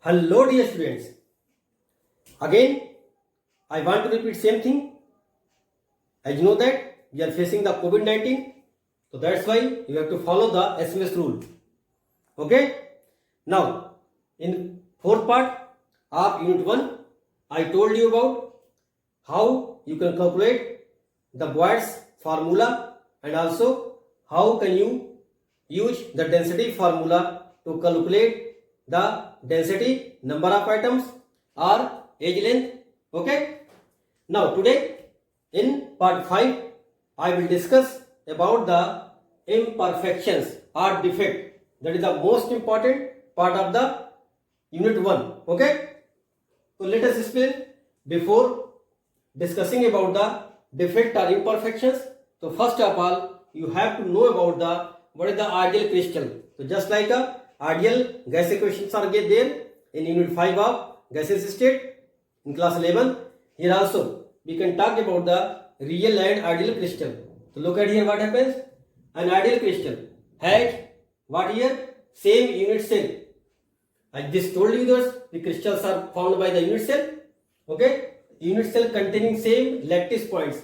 Hello dear students. Again, I want to repeat same thing. As you know that we are facing the COVID-19. So that's why you have to follow the SMS rule. Okay. Now, in fourth part of Unit 1, I told you about how you can calculate the Boyd's formula and also how can you use the density formula to calculate the density, number of atoms or age length. Okay. Now today in part 5 I will discuss about the imperfections or defect. That is the most important part of the unit 1. Okay. So let us explain before discussing about the defect or imperfections. So first of all you have to know about the what is the ideal crystal. So just like a ideal gas equations are there in unit 5 of gaseous state in class 11. Here also we can talk about the real and ideal crystal. So look at here what happens. An ideal crystal has what here? Same unit cell. I just told you that the crystals are formed by the unit cell. Okay, unit cell containing same lattice points.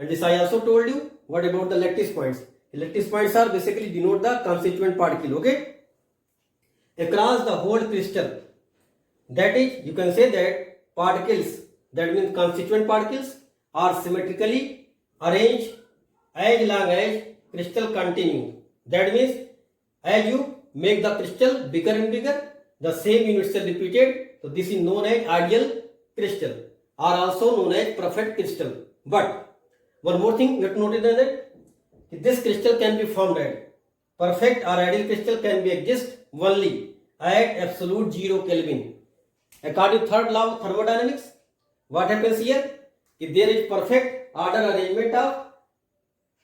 And this I also told you. What about the lattice points? The lattice points are basically denote the constituent particle. Okay, across the whole crystal. That is, you can say that particles, that means constituent particles, are symmetrically arranged as long as crystal continue. That means as you make the crystal bigger and bigger, the same unit cell repeated. So this is known as ideal crystal or also known as perfect crystal. But one more thing you have to notice that this crystal can be formed at perfect or ideal crystal can be exist only at absolute 0 Kelvin. According to third law of thermodynamics, what happens here? If there is perfect order arrangement of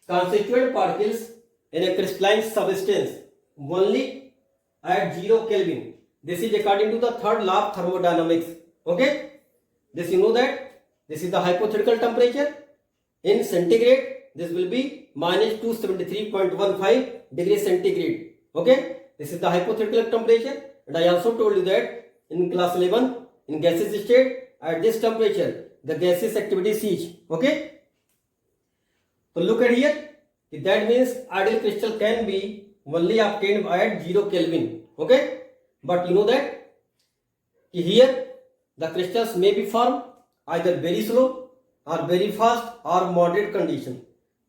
constituent particles in a crystalline substance only at 0 Kelvin. This is according to the third law of thermodynamics. Okay? This you know that this is the hypothetical temperature. In centigrade, this will be minus 273.15 degrees centigrade. Okay? This is the hypothetical temperature. And I also told you that in class 11, in gaseous state, at this temperature, the gaseous activity cease. Okay? So look at here. That means ideal crystal can be only obtained at 0 Kelvin. Okay? But you know that here the crystals may be formed either very slow or very fast or moderate condition.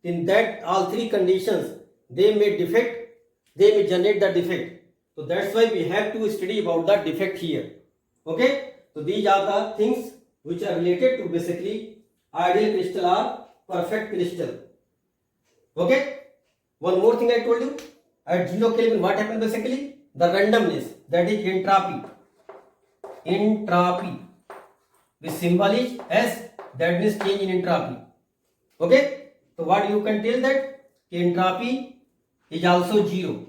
In that all three conditions they may generate the defect. So that's why we have to study about the defect here. Okay? So these are the things which are related to basically ideal crystal or perfect crystal. Okay? One more thing I told you. At 0 Kelvin what happens basically? The randomness, that is entropy. Entropy. The symbol is S, that means change in entropy. Okay? So what you can tell that entropy is also 0.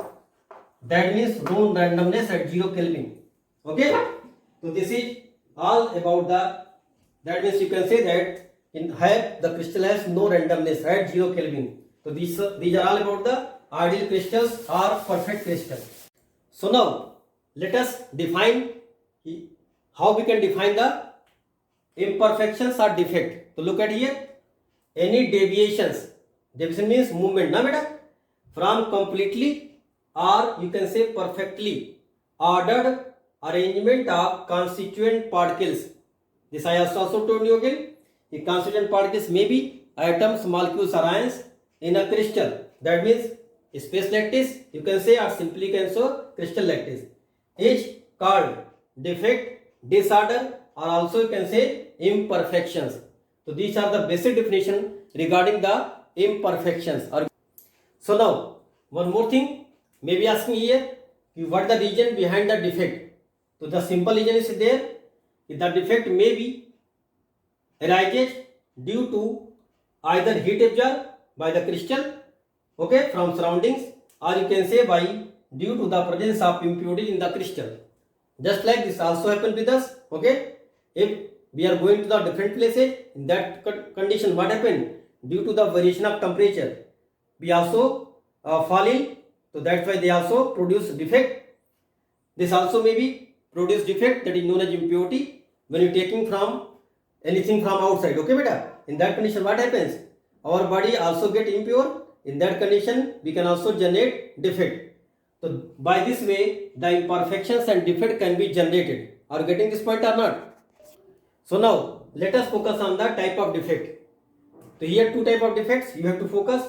That means no randomness at 0 Kelvin. Okay? So this is all about that means you can say that in here the crystal has no randomness at 0 Kelvin. So these are all about the ideal crystals or perfect crystals. So now let us define how we can define the imperfections or defect. So look at here. Any deviation means movement, na beta, from completely or you can say perfectly ordered arrangement of constituent particles. This I also told you again. The constituent particles may be atoms, molecules or ions in a crystal. That means space lattice you can say or simply can show crystal lattice is called defect, disorder or also you can say imperfections. So these are the basic definition regarding the imperfections. So now one more thing may be asking here, what the reason behind the defect. So the simple reason is there. The defect may be arises due to either heat absorbed by the crystal, okay, from surroundings, or you can say by due to the presence of impurities in the crystal. Just like this also happen with us. Okay, if we are going to the different places, in that condition what happened? Due to the variation of temperature, we also fall in. So that's why they also produce defect. This also may be produce defect, that is known as impurity, when you taking from anything from outside. Okay beta, in that condition what happens, our body also get impure. In that condition we can also generate defect. So by this way the imperfections and defect can be generated. Are you getting this point or not? So now let us focus on the type of defect. So here two type of defects you have to focus.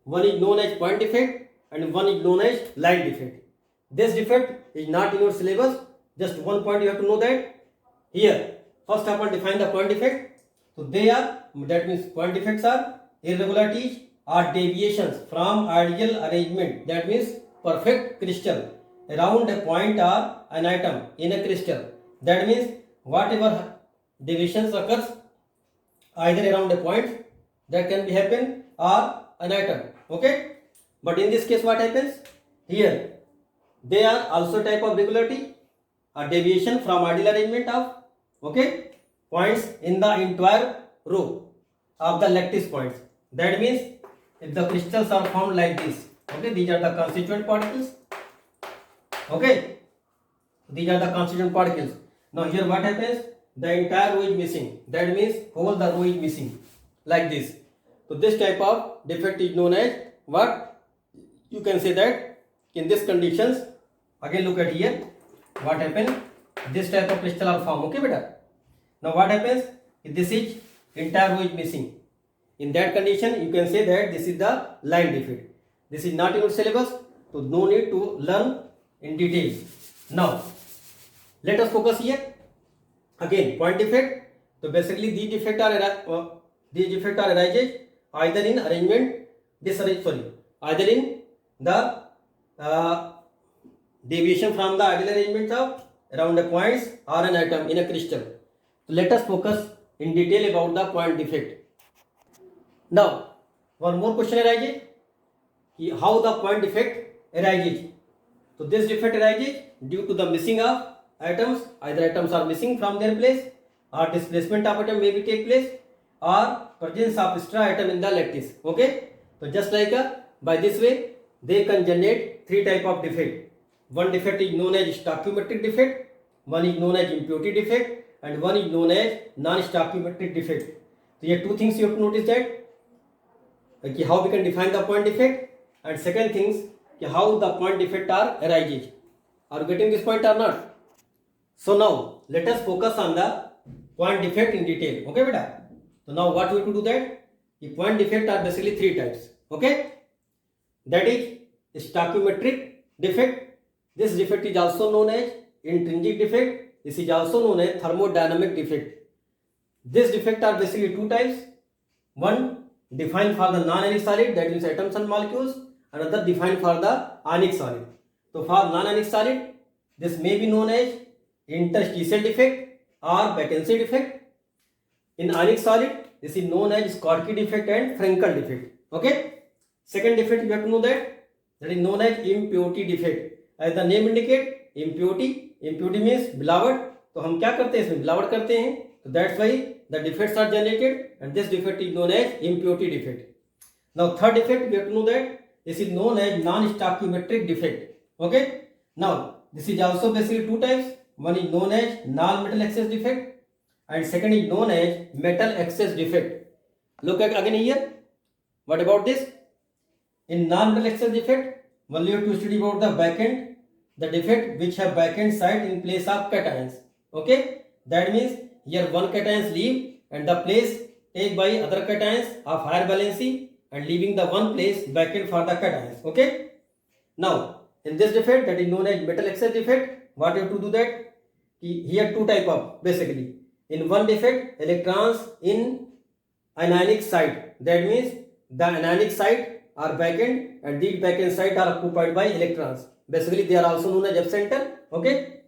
One is known as point defect and one is known as line defect. This defect is not in your syllabus. Just one point you have to know that. Here, first of all define the point defect. So they are, that means point defects are irregularities or deviations from ideal arrangement. That means perfect crystal around a point or an atom in a crystal. That means whatever deviations occurs either around a point that can be happen or an atom. Okay, but in this case what happens here, they are also type of regularity or deviation from ideal arrangement of points in the entire row of the lattice points. That means if the crystals are formed like this, these are the constituent particles. These are the constituent particles. Now here what happens, the entire row is missing. That means whole the row is missing like this. So this type of defect is known as what? You can say that in these conditions, again look at here, what happened, this type of crystal are formed. Okay beta. Now what happens, if this is entire row is missing, in that condition you can say that this is the line defect. This is not in your syllabus, so no need to learn in detail. Now let us focus here. Again point defect. So basically these defects are arises either in arrangement, either in the deviation from the ideal arrangement of around the points or an atom in a crystal. So let us focus in detail about the point defect. Now one more question arises, how the point defect arises. So this defect arises due to the missing of atoms. Either atoms are missing from their place, or displacement of atom may be take place, or presence of extra atom in the lattice. Okay, so just like by this way they can generate three type of defect. One defect is known as stoichiometric defect, one is known as impurity defect, and one is known as non-stoichiometric defect. So here two things you have to notice that, how we can define the point defect, and second things, how the point defect are arises. Are you getting this point or not? So now let us focus on the point defect in detail. Okay beta. So now what we have to do that, the point defect are basically three types. Okay, that is stoichiometric defect. This defect is also known as intrinsic defect. This is also known as thermodynamic defect. This defect are basically two types. One defined for the non-ionic solid, that means atoms and molecules. Another defined for the ionic solid. So for non-ionic solid, this may be known as interstitial defect or vacancy defect. In ionic solid, this is known as Schottky defect and Frankel defect. Okay. Second defect you have to know that is known as impurity defect. As the name indicate, impurity means beloved. तो हम क्या करते हैं इसमें beloved करते हैं. So that's why the defects are generated, and this defect is known as impurity defect. Now third defect we have to know that this is known as non-stoichiometric defect. Okay. Now this is also basically two types. One is known as non-metal excess defect, and second is known as metal excess defect. Look at again here. What about this? In non-metal excess defect, only you have to study about the backend, the defect which have backend site in place of cations. Okay, that means here one cations leave and the place take by other cations of higher valency and leaving the one place backend for the cations. Okay. Now in this defect, that is known as metal excess defect, what you have to do that? Here two type of basically. In one defect, electrons in anionic site. That means the anionic site are backend and these backend site are occupied by electrons. Basically they are also known as absenter. Okay.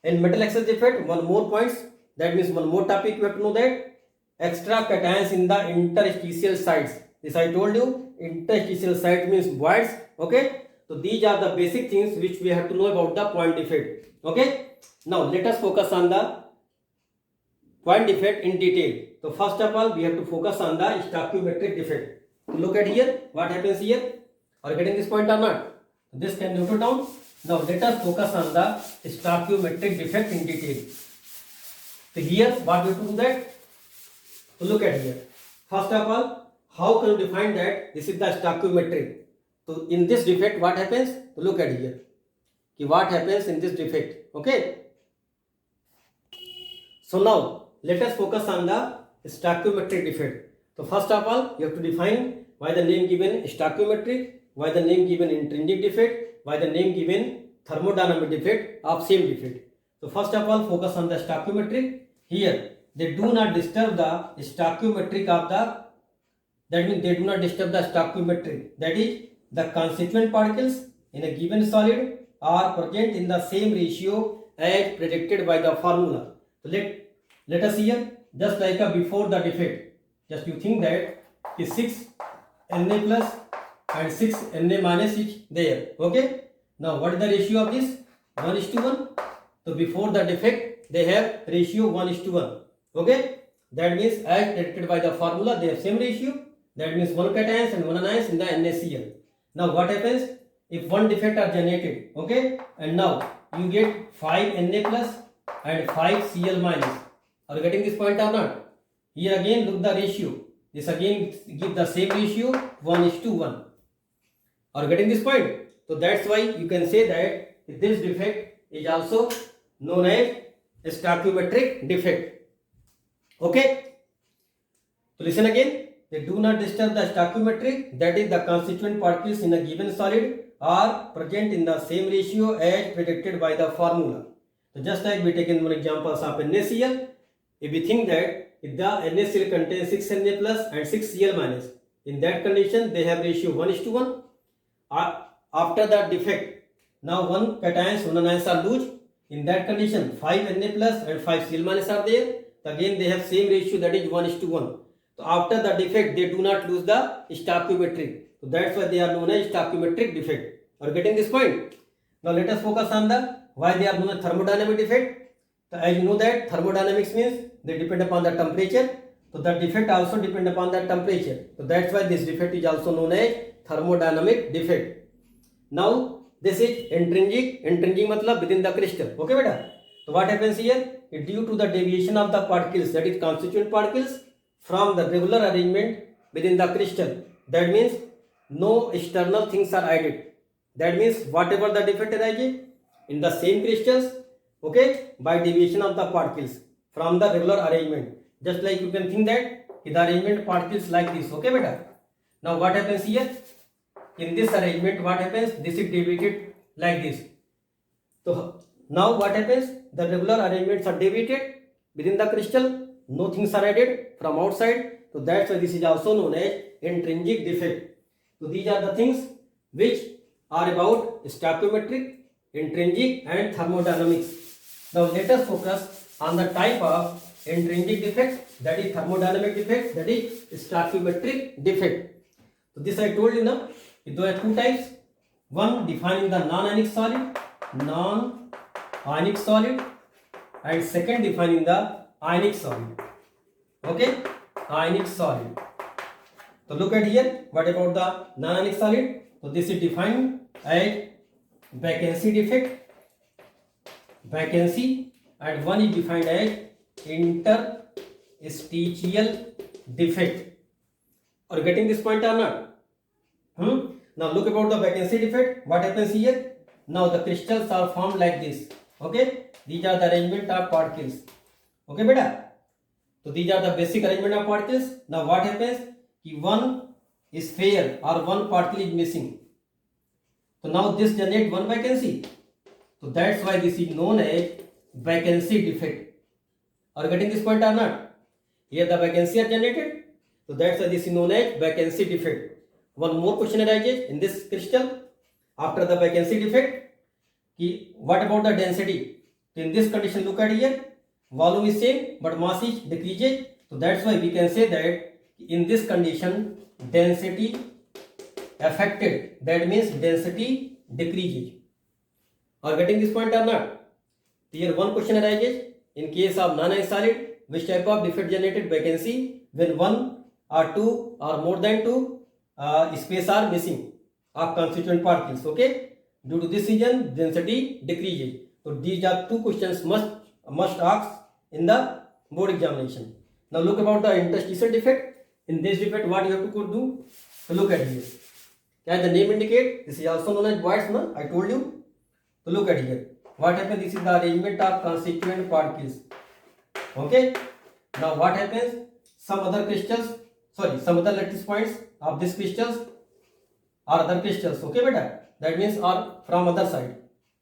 In metal excess defect, one more points. That means one more topic you have to know that extra cations in the interstitial sites. This I told you, interstitial site means voids. Okay. So these are the basic things which we have to know about the point defect. Okay. Now let us focus on the point defect in detail. So first of all we have to focus on the stoichiometric defect. So look at here, what happens here. Are you getting this point or not? This can note it down. Now let us focus on the stoichiometric defect in detail. So here what we have to do that? So look at here. First of all, how can you define that this is the stoichiometric? So in this defect what happens? So look at here. What happens in this defect? Okay. So now let us focus on the stoichiometric defect. So first of all, you have to define why the name given stoichiometric, why the name given intrinsic defect, why the name given thermodynamic defect of same defect. So first of all, focus on the stoichiometric. Here they do not disturb the stoichiometric of the, that means they do not disturb the stoichiometric, that is the constituent particles in a given solid are present in the same ratio as predicted by the formula. So let us here, just like a before the defect, just you think that is 6 Na plus and 6 Na minus is there. Okay. Now what is the ratio of this? 1:1. So before the defect they have ratio 1:1. Okay. That means as predicted by the formula they have same ratio. That means 1 cations and 1 anions in the NaCl. Now what happens if one defect are generated? Okay. And now you get 5 Na plus and 5 Cl minus. Are you getting this point or not? Here again look the ratio. This again give the same ratio 1:1. Are you getting this point? So that's why you can say that this defect is also known as stoichiometric defect. Okay. So listen again. They do not disturb the stoichiometric, that is the constituent particles in a given solid are present in the same ratio as predicted by the formula. So just like we taken one examples of NaCl, if we think that if the NaCl contains 6 Na plus and 6 Cl minus, in that condition they have ratio 1:1. After the defect, now 1 cations, 1 anions are loose. In that condition 5 Na plus and 5 Cl minus are there. Again they have same ratio, that is 1:1. So after the defect they do not lose the stoichiometric. So that's why they are known as stoichiometric defect. Are you getting this point? Now let us focus on the why they are known as thermodynamic defect. So as you know that thermodynamics means they depend upon the temperature. So the defect also depend upon the temperature. So that's why this defect is also known as thermodynamic defect. Now this is intrinsic matlab within the crystal. Okay beta. So what happens here? Due to the deviation of the particles, that is constituent particles from the regular arrangement within the crystal. That means no external things are added. That means whatever the defect arises in the same crystals, okay, by deviation of the particles from the regular arrangement. Just like you can think that the arrangement particles like this. Okay beta. Now what happens here? In this arrangement what happens? This is deviated like this. So now what happens? The regular arrangements are deviated within the crystal. No things are added from outside. So that's why this is also known as intrinsic defect. So these are the things which are about stoichiometric, intrinsic and thermodynamics. Now let us focus on the type of intrinsic defect, that is thermodynamic defect, that is stoichiometric defect. So this I told you now. There are two types. One defining the non-ionic solid, and second defining the ionic solid. Okay, ionic solid. So look at here. What about the non-ionic solid? So this is defined as vacancy defect, and one is defined as interstitial defect. Are you getting this point or not? Now look about the vacancy defect. What happens here? Now the crystals are formed like this. Okay, these are the arrangement of particles. Okay beta. So these are the basic arrangement of particles. Now what happens? One is fair or one particle is missing. So now this generates one vacancy. So that's why this is known as vacancy defect. Are you getting this point or not? Here the vacancy are generated. So that's why this is known as vacancy defect. One more question arises in this crystal after the vacancy defect. What about the density? So in this condition, look at here. Volume is same but mass is decreases. So that's why we can say that in this condition density affected. That means density decreases. Are getting this point or not? Here one question arises. In case of non-ionic solid, which type of defect generated vacancy when one or two or more than two space are missing of constituent particles. Okay. Due to this reason, density decreases. So these are two questions must ask in the board examination. Now look about the interstitial defect. In this defect, what you have to do? So look at here. As the name indicate, this is also known as voids. No, I told you. So look at here. What happens? This is the arrangement of constituent particles. Okay. Now what happens? Some other lattice points of these crystals are other crystals. Okay, beta. That means are from other side.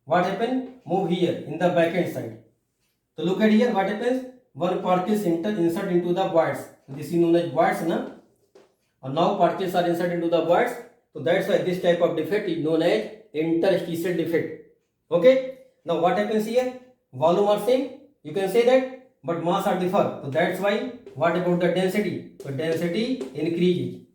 What happened? Move here in the back end side. So look at here. What happens? One particle is insert into the voids. So this is known as voids, na? And now particles are inserted into the voids. So that's why this type of defect is known as interstitial defect. Okay. Now what happens here? Volume are same. You can say that, but mass are differ. So that's why. What about the density? So density increases.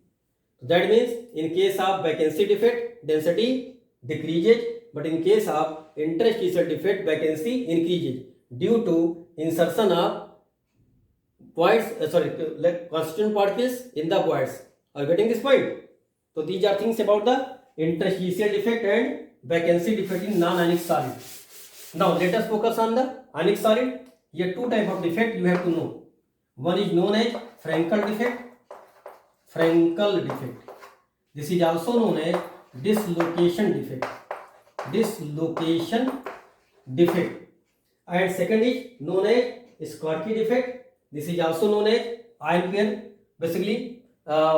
So that means in case of vacancy defect, density decreases, but in case of interstitial defect, vacancy increases due to insertion of voids, constituent particles in the voids. Are you getting this point? So these are things about the interstitial defect and vacancy defect in non-ionic solid. Now let us focus on the ionic solid. Here two type of defect you have to know. One is known as Frankel defect. Frankel defect. This is also known as dislocation defect. Dislocation defect. And second is known as Schottky defect. This is also known as ion pair. Basically,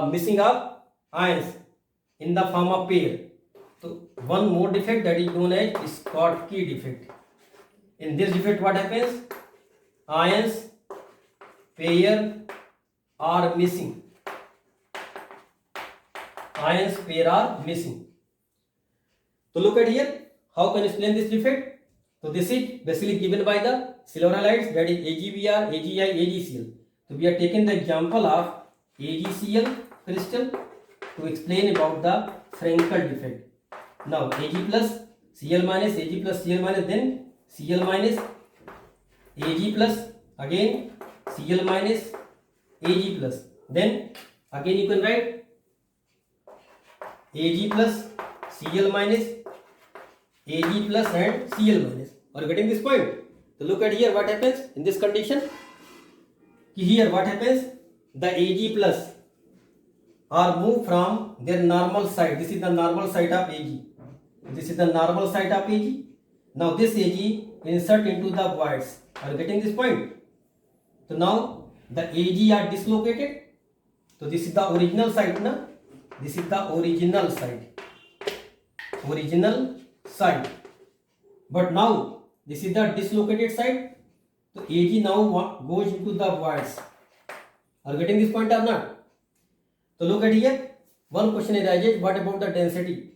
missing of ions in the form of pair. So one more defect that is known as Schottky defect. In this defect, what happens? Ions pair are missing. Ions pair are missing. So look at here. How can you explain this defect? So this is basically given by the silver halides, that is AgBr, AgI, AgCl. So we are taking the example of AgCl crystal to explain about the Frankel defect. Now Ag plus Cl minus, Ag plus Cl minus, then Cl minus, Ag plus, again Cl minus, Ag plus. Then again you can write Ag plus, Cl minus, Ag plus and Cl minus. Are you getting this point? So look at here what happens in this condition. Here what happens? The Ag plus are moved from their normal side. This is the normal side of Ag. This is the normal side of Ag. Now this Ag insert into the voids. Are you getting this point? So now the Ag are dislocated. So this is the original side, na? This is the original side. Original side. But now this is the dislocated side. So Ag now goes into the voids. Are you getting this point or not? So look at here. One question arises. What about the density?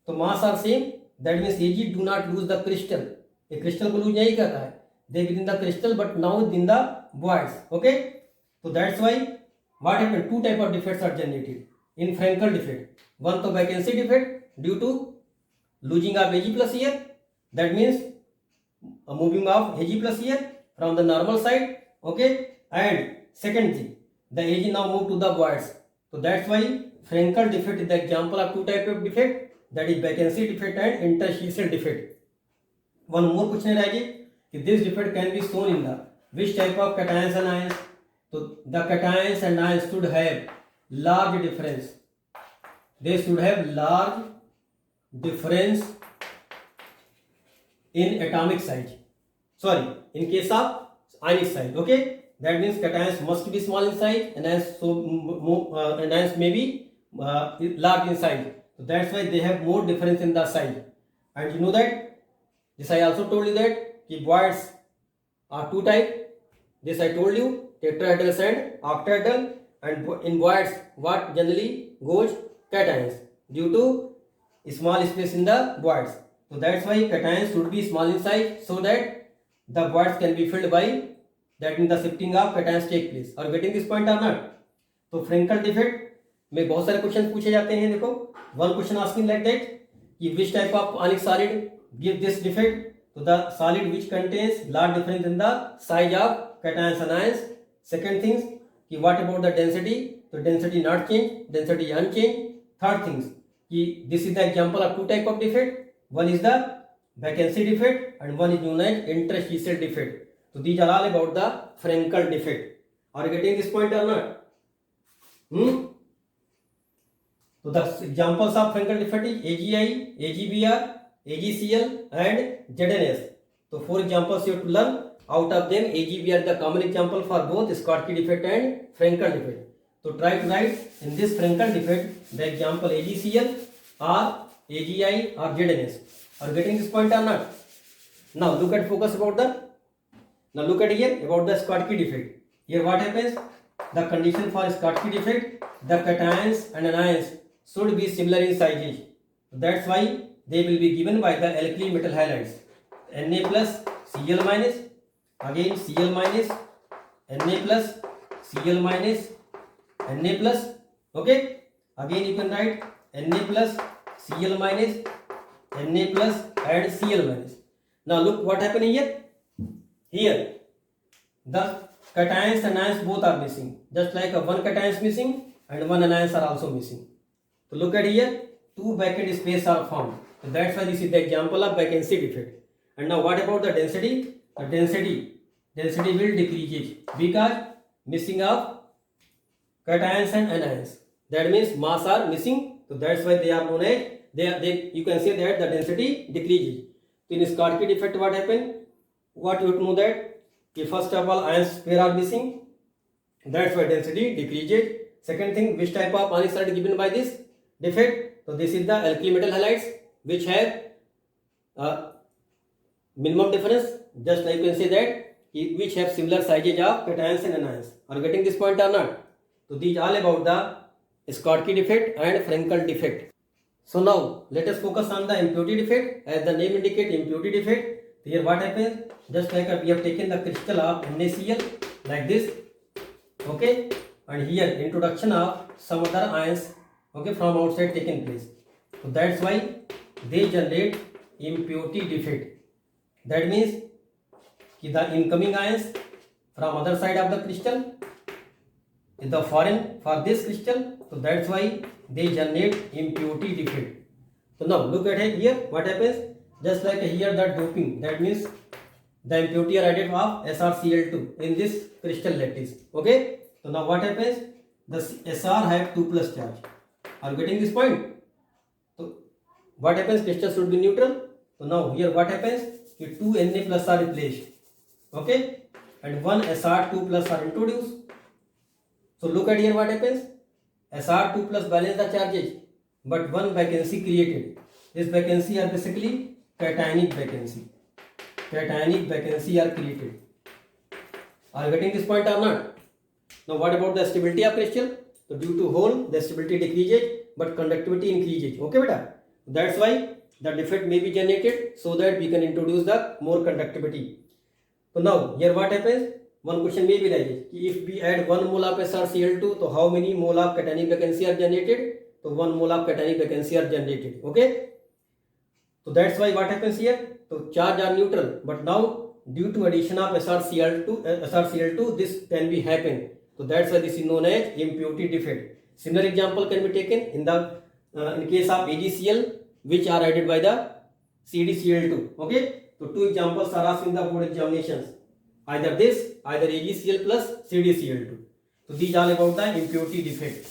So mass are same. That means Ag do not lose the crystal. A crystal को lose नहीं करता है. They within the crystal, but now in the voids. Okay. So that's why what happened? Two type of defects are generated in Frankel defect. One to vacancy defect due to losing of Ag plus here. That means a moving of Ag plus here from the normal side. Okay. And second thing, the Ag now move to the voids. So that's why Frankel defect is the example of two type of defect. That is vacancy defect and interstitial defect. One more question arises. If this defect can be shown in the which type of cations and ions? So the cations and ions should have large difference. They should have large difference in atomic size. Sorry, in case of ionic size. Okay, that means cations must be small in size and ions may be large in size. So that's why they have more difference in the size. And you know that this I also told you that voids are two type. This I told you, tetrahedral and octahedral. And in voids, what generally goes? Cations, due to small space in the voids. So that's why cations should be small in size so that the voids can be filled by that in the shifting of cations take place. Are you getting this point or not? तो Frankel defect में बहुत सारे question पूछे जाते हैं. देखो, one question asking like that कि which type of ionic solid give this defect? So the solid which contains large difference in the size of cations and ions. Second things, कि what about the density? So density not change, density unchanged. Third things, कि this is the example of two type of defect. one is the vacancy defect and one is known as interstitial defect. So these are all about the Frankel defect. Are you getting this point or not? So the examples of Frankel defect is AGI, AGBR, AGCL and ZNS. So 4 examples you have to learn. Out of them, AGBR is the common example for both Schottky defect and Frankel defect. So try to write in this Frankel defect the example AGCL or AGI or ZNS. Are you getting this point or not? Now look at focus about the. Now look at here about the Schottky defect. Here what happens? The condition for Schottky defect, the cations and anions should be similar in sizes. That's why they will be given by the alkali metal halides. Na plus Cl minus, again Cl minus, Na plus Cl minus, Na plus. Okay. Again you can write Na plus Cl minus, Na plus and Cl minus. Now look what happened here. Here the cations and anions both are missing. Just like one cation is missing and one anions are also missing. So look at here, 2 vacant spaces are found. So that's why this is the example of vacancy defect. And now what about the density? The density will decrease because missing of cations and anions. That means mass are missing. So that's why they are known as you can say that the density decreases. So in Schottky defect what happened? What you have to know that first of all ions pair are missing. That's why density decreases. Second thing, which type of ions are given by this defect? So this is the alkali metal halides which have minimum difference, just like you can say that which have similar sizes of cations and anions. Are you getting this point or not? So these all about the Schottky defect and Frankel defect. So now let us focus on the impurity defect. As the name indicates, impurity defect. Here what happens? Just like we have taken the crystal of NaCl like this. Okay, and here introduction of some other ions, okay, from outside taken place. So that's why they generate impurity defect. That means the incoming ions from other side of the crystal is the foreign for this crystal. So that's why they generate impurity defect. So now look at it here. What happens? Just like here the doping. That means the impurity are added of SrCl2 in this crystal lattice. Okay. So now what happens? The Sr have 2 plus charge. Are you getting this point? So what happens? Crystal should be neutral. So now here what happens? 2 Na plus are replaced. Okay. And 1 Sr2 plus are introduced. So look at here what happens. Sr2 plus balance the charges, but one vacancy created. This vacancy are basically cationic vacancy. Cationic vacancy are created. Are you getting this point or not? Now what about the stability of crystal? So due to hole, the stability decreases but conductivity increases. Okay beta? That's why the defect may be generated so that we can introduce the more conductivity. So now here what happens? One question may be like, if we add 1 mole of SrCl2, so how many mole of cationic vacancy are generated? So 1 mole of cationic vacancy are generated. Okay. So that's why what happens here? So charge are neutral, but now due to addition of SrCl2, this can be happen. So that's why this is known as impurity defect. Similar example can be taken in the in case of AgCl, which are added by the CdCl2. Okay. So 2 examples are asked in the board examinations. Either this, either AgCl plus CdCl2. So these are about the impurity defect.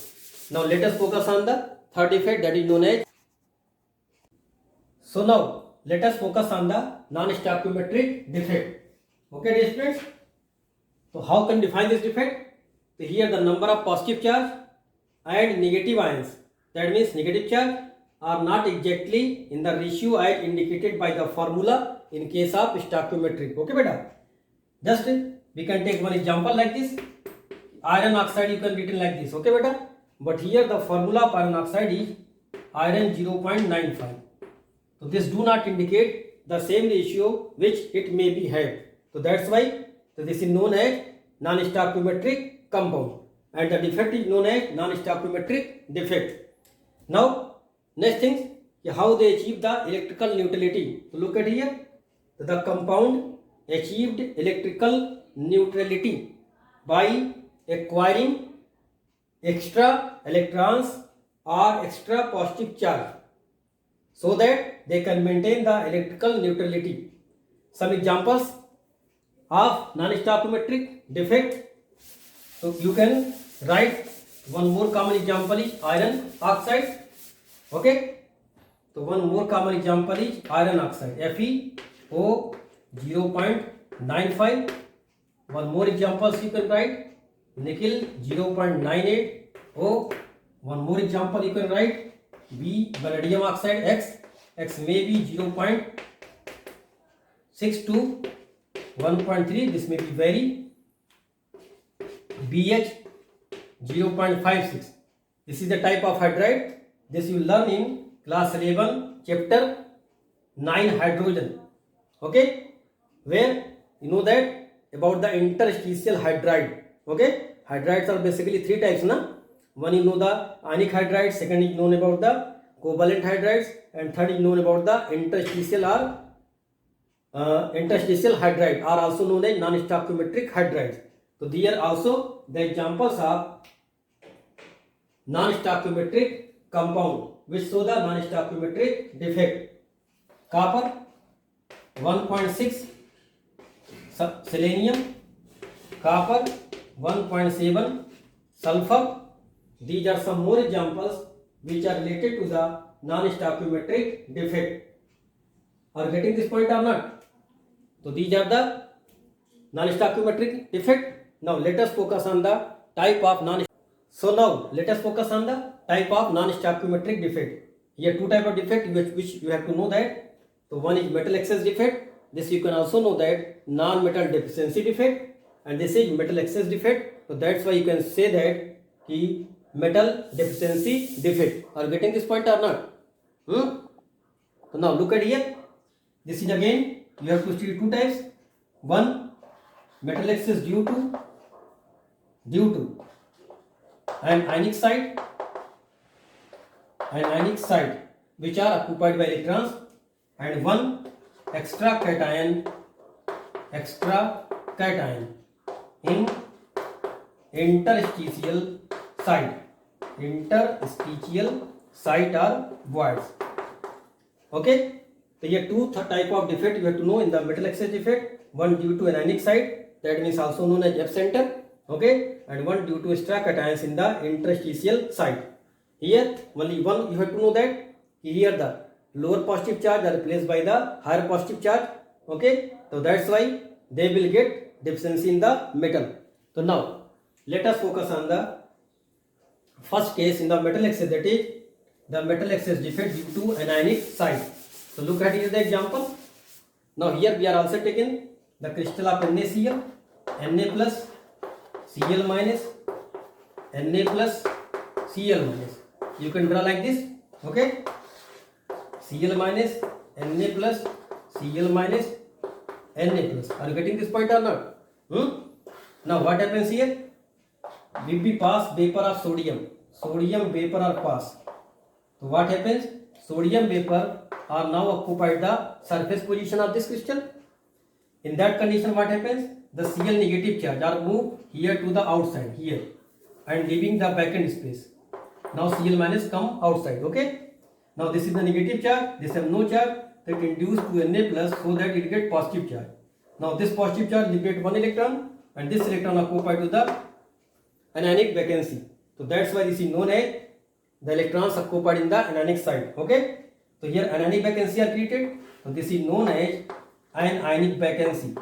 Now let us focus on the third defect, that is known as. So now let us focus on the non-stoichiometric defect. Okay dear students. So how can define this defect? So here the number of positive charge and negative ions, that means negative charge, are not exactly in the ratio as indicated by the formula in case of stoichiometric. Okay beta. Just we can take one example like this. Iron oxide you can written like this. Okay beta. But here the formula of iron oxide is iron 0.95. So this do not indicate the same ratio which it may be had. So that's why this is known as non-stoichiometric compound, and the defect is known as non-stoichiometric defect. Now next thing, how they achieve the electrical neutrality. So look at here, the compound achieved electrical neutrality by acquiring extra electrons or extra positive charge so that they can maintain the electrical neutrality. Some examples of non-stoichiometric defect. So you can write one more common example is iron oxide. Okay. So one more common example is iron oxide, FeO 0.95. One more examples you can write, nickel 0.98 O. One more example you can write, B vanadium oxide, X may be 0.6 to 1.3. This may be vary. BH 0.56. This is the type of hydride. This you learn in class 11 chapter 9 hydrogen. Okay, where you know that about the interstitial hydride. Okay, hydrides are basically three types, na? One you know the ionic hydride, second is known about the covalent hydrides, and third is known about the interstitial hydride, are also known as non-stoichiometric hydrides. So these are also the examples of non-stoichiometric compound which show the non-stoichiometric defect. Copper 1.6, selenium, copper 1.7, sulfur. These are some more examples which are related to the non-stoichiometric defect. Are you getting this point or not? So these are the non-stoichiometric defect. Now let us focus on the type of non-stoichiometric defect. Here two type of defect which you have to know that. So one is metal excess defect. This you can also know that non-metal deficiency defect, and this is metal excess defect. So that's why you can say that ki metal deficiency defect. Are you getting this point or not? So now look at here. This is again you have to see two types. One, metal excess due to an ionic site which are occupied by electrons, and one extra cation in interstitial site or voids. Okay, so here two type of defect you have to know in the metal excess defect. One due to an ionic site, that means also known as F center. Okay, and one due to extra cations in the interstitial site. Here only one you have to know that here the lower positive charge are replaced by the higher positive charge. Okay, so that's why they will get deficiency in the metal. So now let us focus on the first case in the metal excess, that is the metal excess defect due to an ionic site. So look at here the example. Now here we are also taking the crystal of NaCl, Na plus Cl minus, Na plus Cl minus. You can draw like this. Okay, Cl minus, Na plus, Cl minus, Na plus. Are you getting this point or not? Now what happens here? We pass vapor of sodium vapor are passed. So what happens? Sodium vapor are now occupied the surface position of this crystal. In that condition what happens? The Cl negative charge are moved here to the outside here and leaving the vacant space. Now Cl minus come outside. Okay, now this is the negative charge, this have no charge, that induced to Na plus, so that it get positive charge. Now this positive charge will get one electron, and this electron occupied to the anionic vacancy. So that's why this is known as the electrons occupied in the anionic site. Okay, so here anionic vacancy are created. So this is known as ionic vacancy.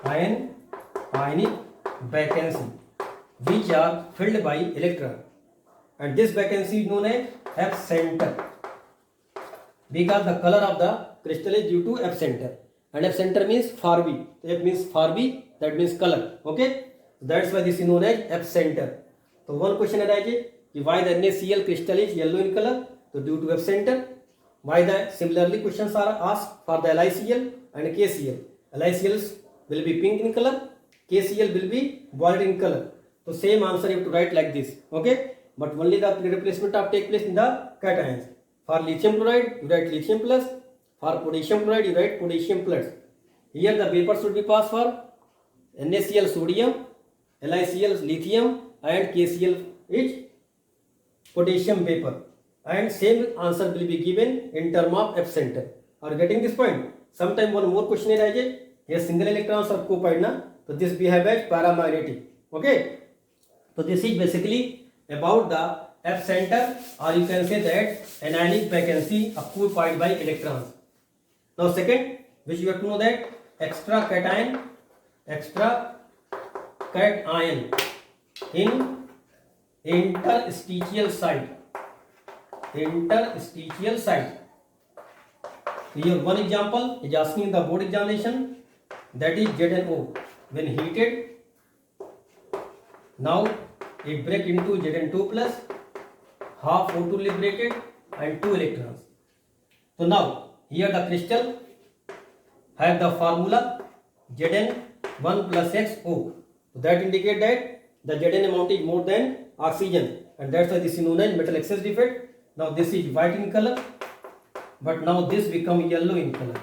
Ionic vacancy which are filled by electron, and this vacancy is known as F center, because the color of the crystal is due to F center, and F center means Farby. F means Farby, that means color. Okay, that's why this is known as F center. So one question arises, why the NaCl crystal is yellow in color? So due to F center. Why the similarly questions are asked for the LiCl and KCl. LiCl will be pink in color, KCl will be violet in color. So same answer you have to write like this. Okay, but only the replacement of take place in the cations. For lithium chloride you write lithium plus, for potassium chloride you write potassium plus. Here the vapor should be passed for NaCl sodium, LiCl lithium, and KCl is potassium vapor, and same answer will be given in term of F center. Are you getting this point? Sometime one more question arises. Here single electrons are co-pied na, so this behave as paramagnetic. Okay, so this is basically about the F center, or you can say that anionic vacancy occupied by electrons. Now second, which you have to know that extra cation in interstitial site. Here one example is asking in the board examination, that is ZnO. When heated, now it break into Zn2 plus, half O2 liberated and 2 electrons. So now here the crystal have the formula Zn1 plus XO. So that indicate that the Zn amount is more than oxygen, and that's why this is known as metal excess defect. Now this is white in color, but now this become yellow in color.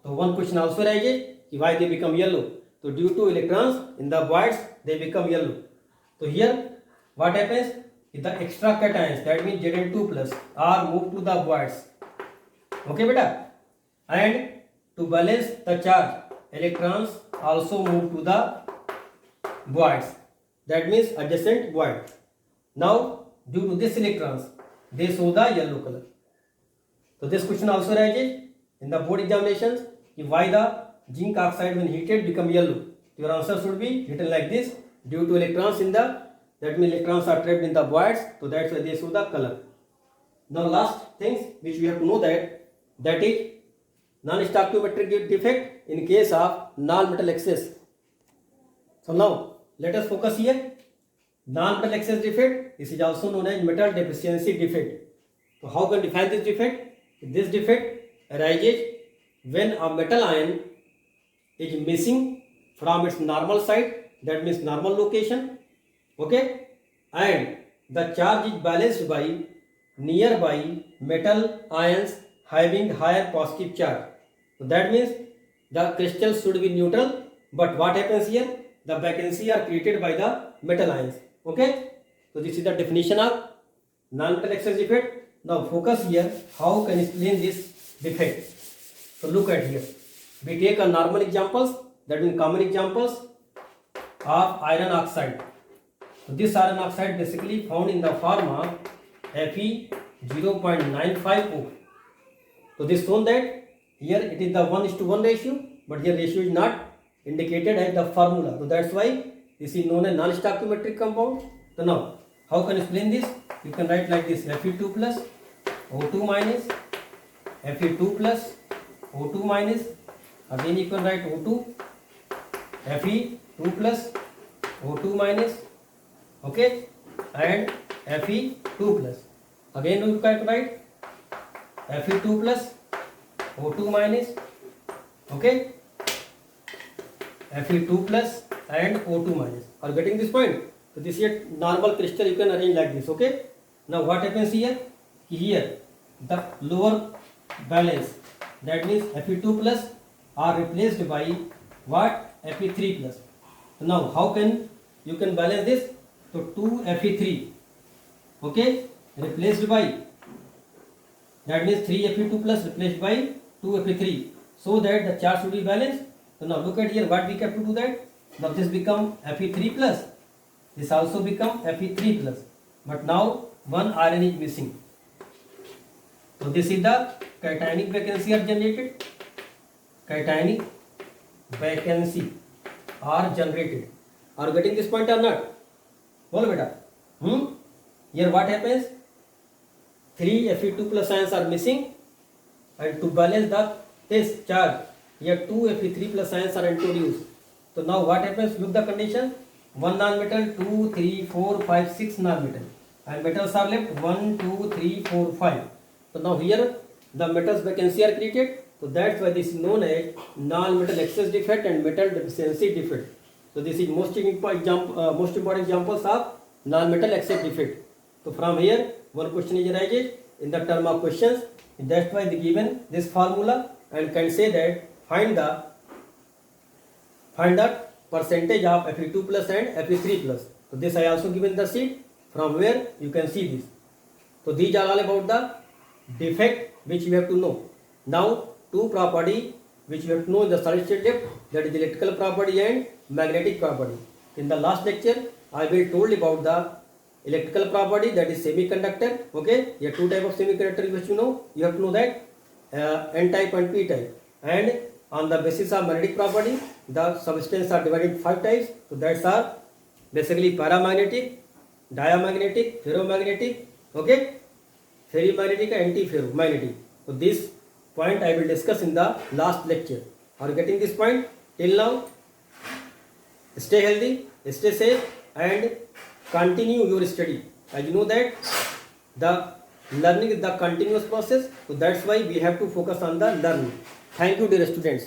So one question also arises, why they become yellow? So due to electrons in the voids, they become yellow. So here what happens? If the extra cations, that means Zn2 plus, are moved to the voids. Okay beta? And to balance the charge, electrons also move to the voids. That means adjacent void. Now due to this electrons, they show the yellow color. So this question also arises in the board examinations, why the zinc oxide when heated become yellow. Your answer should be written like this: due to electrons in the, that means electrons are trapped in the voids, so that's why they show the color. Now last things which we have to know, that is non-stoichiometric defect in case of non-metal excess. So now let us focus here. Non-metal excess defect, this is also known as metal deficiency defect. So how can we define this defect? This defect arises when a metal ion is missing from its normal site, that means normal location, okay, and the charge is balanced by nearby metal ions having higher positive charge. So that means the crystal should be neutral, but what happens here? The vacancy are created by the metal ions. Okay, so this is the definition of non-metal excess defect. Now focus here, how can explain this defect? So look at here. We take a normal examples, that means common examples of iron oxide. So this iron oxide basically found in the form of Fe0.95O. So this shown that here it is the 1:1 ratio, but here ratio is not indicated as the formula. So that's why this is known as non-stoichiometric compound. So now how can explain this? You can write like this: Fe2 plus O2 minus, Fe2 plus O2 minus, again you can write O2, Fe2 plus O2 minus, okay, and Fe2 plus, again you can write Fe2 plus O2 minus, okay, Fe2 plus and O2 minus. Are you getting this point? So this is a normal crystal, you can arrange like this, okay. Now what happens here? Here the lower balance, that means Fe2 plus are replaced by what? Fe3 plus. So now how can you can balance this? So 2 Fe3, okay, replaced by, that means 3 Fe2 plus replaced by 2 Fe3, so that the charge should be balanced. So now look at here, what we have to do that? Now this become Fe3 plus, this also become Fe3 plus, but now one iron is missing. So this is the cationic vacancy are generated. Cationic vacancy are generated. Are you getting this point or not? Bolo beta. Here what happens? 3 Fe2 plus ions are missing, and to balance this charge, here 2 Fe3 plus ions are introduced. So now what happens? Look the condition: 1 non-metal, 2, 3, 4, 5, 6 non-metal, and metals are left 1, 2, 3, 4, 5. So now here the metals vacancy are created. So that's why this is known as non-metal excess defect and metal deficiency defect. So this is most important examples of non-metal excess defect. So from here one question is arises in the term of questions. That's why they given this formula and can say that find the percentage of Fe2 plus and Fe3 plus. So this I also given the sheet from where you can see this. So these are all about the defect which you have to know. Now two property which you have to know in the solid state depth, that is electrical property and magnetic property. In the last lecture I will told about the electrical property, that is semiconductor. Okay, here two type of semiconductor which you know. You have to know that N type and P type. And on the basis of magnetic property, the substance are divided into 5 types. So that's are basically paramagnetic, diamagnetic, ferromagnetic, okay, ferrimagnetic and antiferromagnetic. So this point I will discuss in the last lecture. Are you getting this point? Till now, stay healthy, stay safe and continue your study. As you know that the learning is the continuous process, so that's why we have to focus on the learning. Thank you dear students.